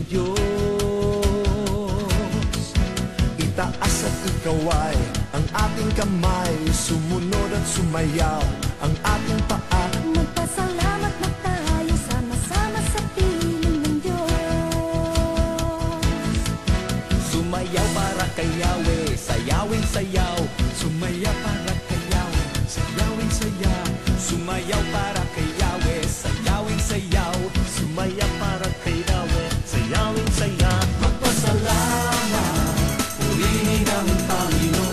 ng Diyos. Itaas at ikaway ang ating kamay, sumunod at sumayaw ang ating paa. Magpasalamat na tayo, sama-sama sa piling ng Diyos. Sumayaw para kay Yahweh, sayawin sayaw. Sumayaw para kay Yahweh, sayawin sayaw. Sumayaw para kay Yahweh, sayawin sayaw. Sumayaw para kay Yahweh, sayawin sayaw. Magpasalamat, purihin ang Panginoon.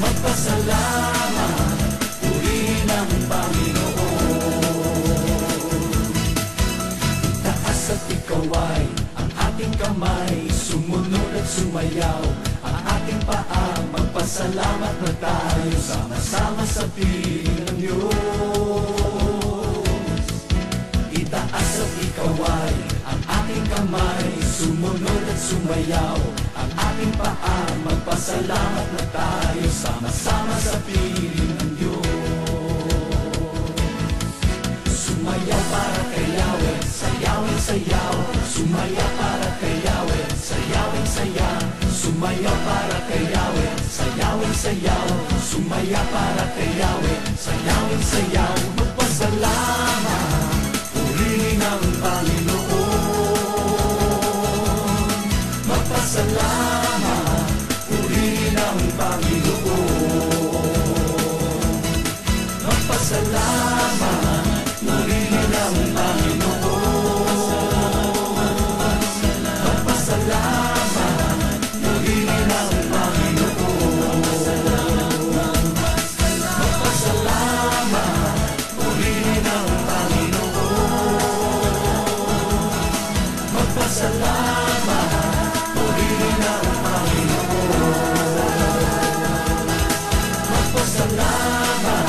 Magpasalamat, purihin ang Panginoon. Itaas at ikaway ang ating kamay, sumunod at sumayaw ang ating paa. Magpasalamat na tayo, sama-sama sa piling ng Diyos. Itaas at ikaway ang ating kamay, sumunod at sumayaw ang ating paa. Magpasalamat na tayo, sama-sama sa piling ng Diyos. Sumayaw para kay Yahweh, sayawin sayaw. Sumayaw para kay Yahweh, sayawin sayaw. Sumayaw para kay Yahweh, sayawin sayaw. Sumayaw para kay Yahweh, sayawin sayaw. Magpasalamat, purihin ang Panginoon. Magpasalamat, purihin ang Panginoon. Magpasalamat, purihin ang Panginoon. Magpasalamat, purihin ang Panginoon. Magpasalamat, purihin ang Panginoon. Magpasalamat, purihin ang Panginoon. Magpasalamat,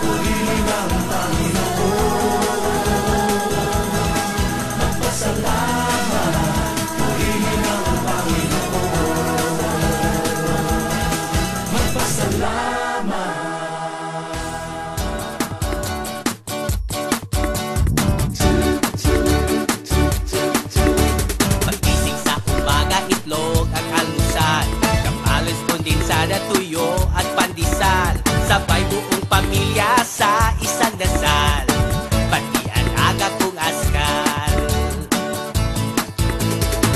purihin ang Panginoon. Magpasalamat, purihin ang Panginoon. Magpasalamat. Pagising sa umaga, itlog at almusal, kamalos kondensada, tuyo at pandesal. Sabay buong pamilya sa isang dasal, pati ang aga kong askal.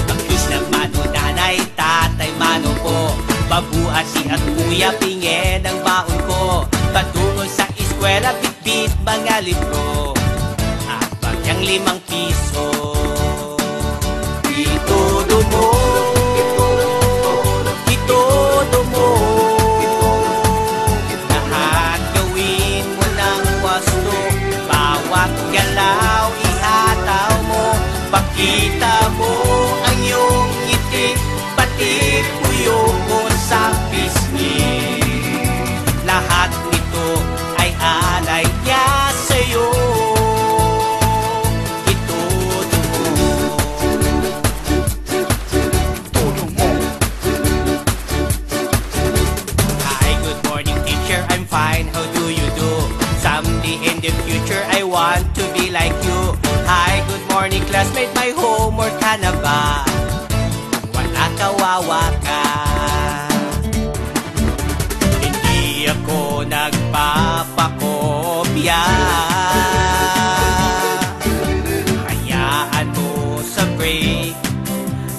Pagkus ng mano, nanay, tatay, mano ko, babuasi at kuya, pingin ang baon ko. Patungo sa eskwela, bitbit mga libro, at bagyang 5 piso. Itodo mo, itodo mo, lahat gawin mo ng wasto. Bawat galaw ihataw mo, pakita mo ang iyong ngiti, pati puyo mo sa pisngi. Lahat nito ay alay niya sa'yo. Itodo mo. Hi, good morning teacher, I'm fine, how do you do? Someday in the future I want to be like you. Hi, good morning classmate, my homework ka na ba? Kung wala, kawawa ka. Hindi ako nagpapakopya, hayaan mo sa break,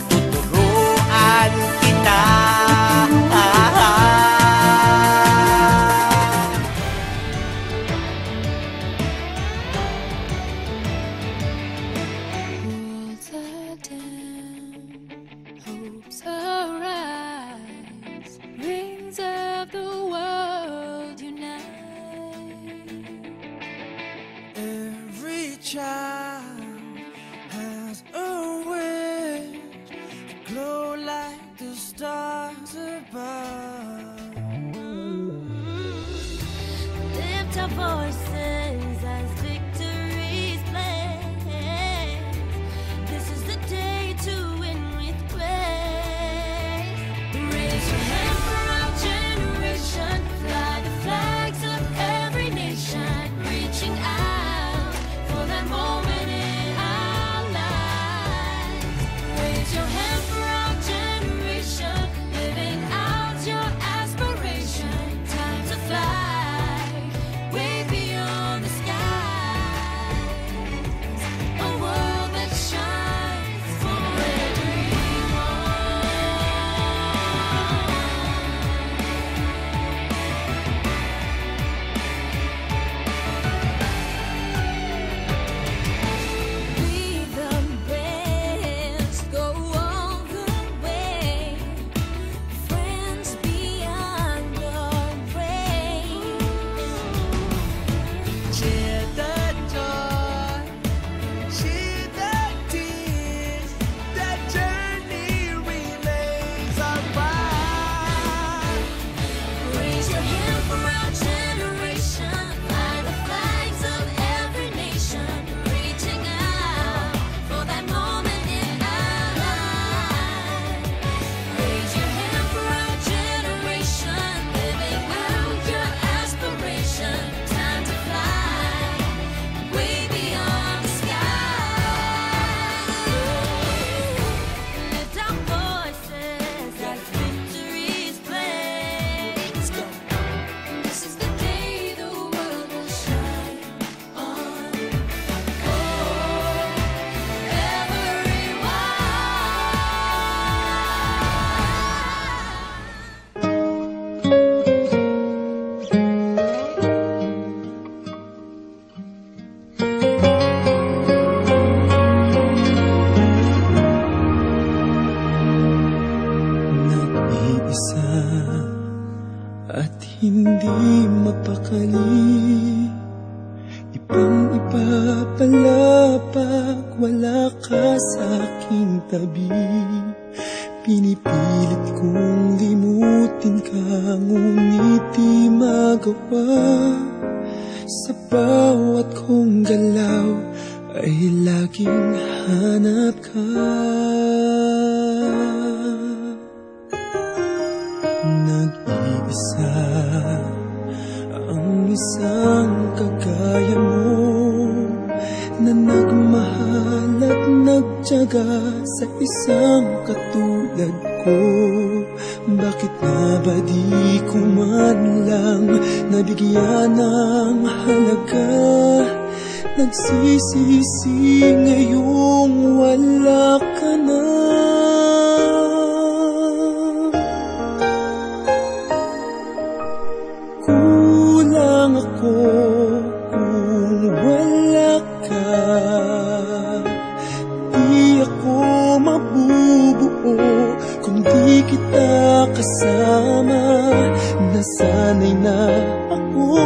tuturuan kita. Walls are down, hopes arise, wings of the world unite. Every child has a wish to glow like the stars above. Lift our voices as victory's blessed. This is the day to win with grace. Raise your hand for our generation. Fly the flags of every nation. Reaching out for that moment in our at hindi mapakali. Ibang iba pala pag wala ka sa aking tabi. Pinipilit kong limutin ka, ngunit di magawa. Sa bawat kong galaw ay laging hanap ka. Nag-iisa ang isang kagaya mo, na nagmahal at nagtiyaga sa isang katulad ko. Bakit nga ba di ko man lang nabigyan ng halaga? Nagsisisi ngayong wala ka na. Kulang ako kung wala ka. Di ako mabubuo kung di kita kasama. Nasanay na ako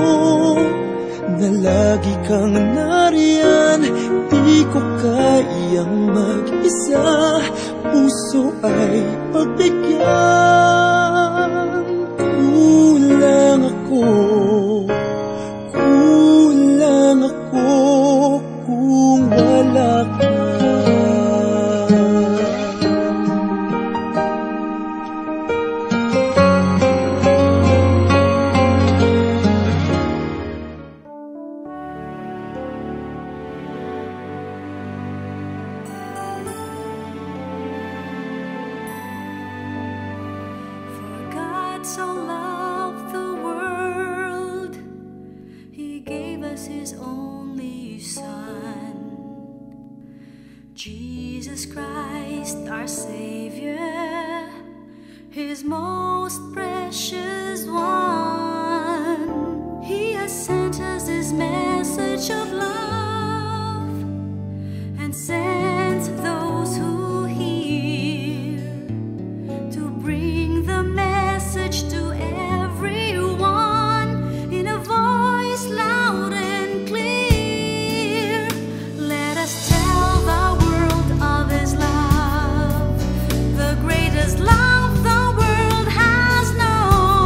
na lagi kang nariyan. Di ko kayang mag-isa, puso ay pagbigyan. Kulang ako kung wala ka. So loved the world, He gave us His only Son, Jesus Christ, our Savior, His most precious one. He has sent us His message of love and sent those who hear to bring the message to everyone in a voice loud and clear. Let us tell the world of His love, the greatest love the world has known.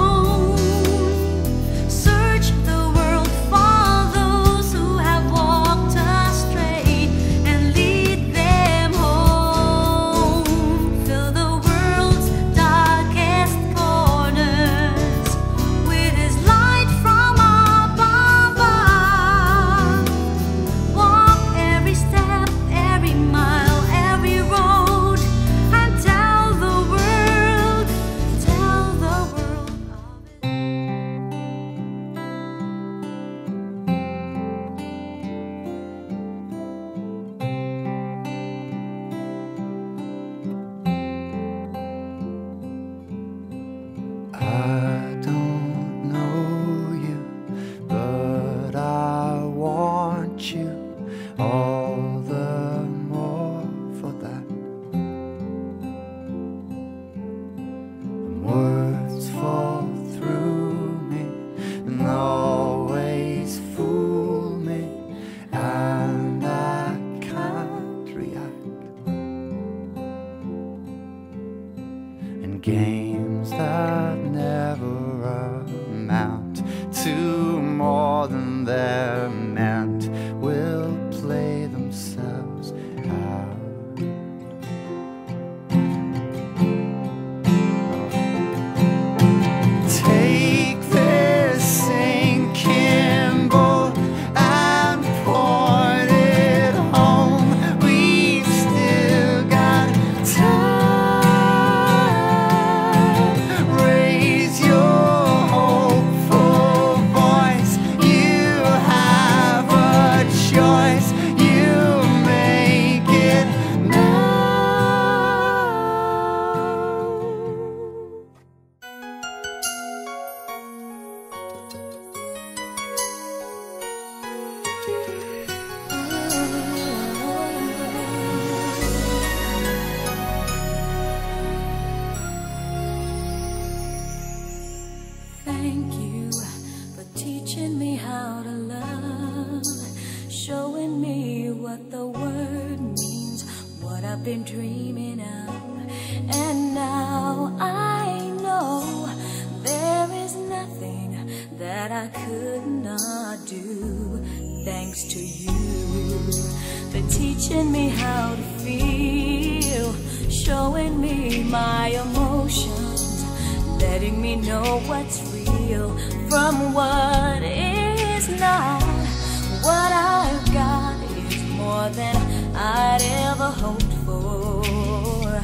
thank you for teaching me how to love, showing me what the word means, what I've been dreaming of. And now I know there is nothing that I could not do, thanks to you for teaching me how to feel, showing me my emotions, letting me know what's real from what is not. What I've got is more than I'd ever hoped for,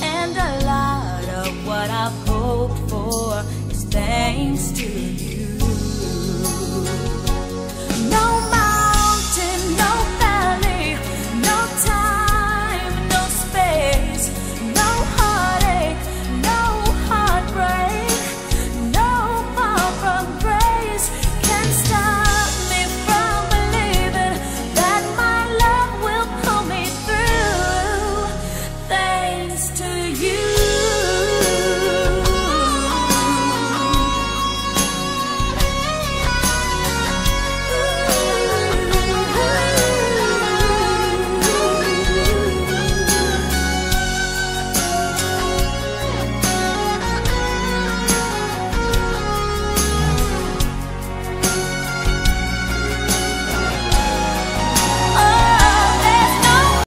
and a lot of what I've hoped for is thanks to you.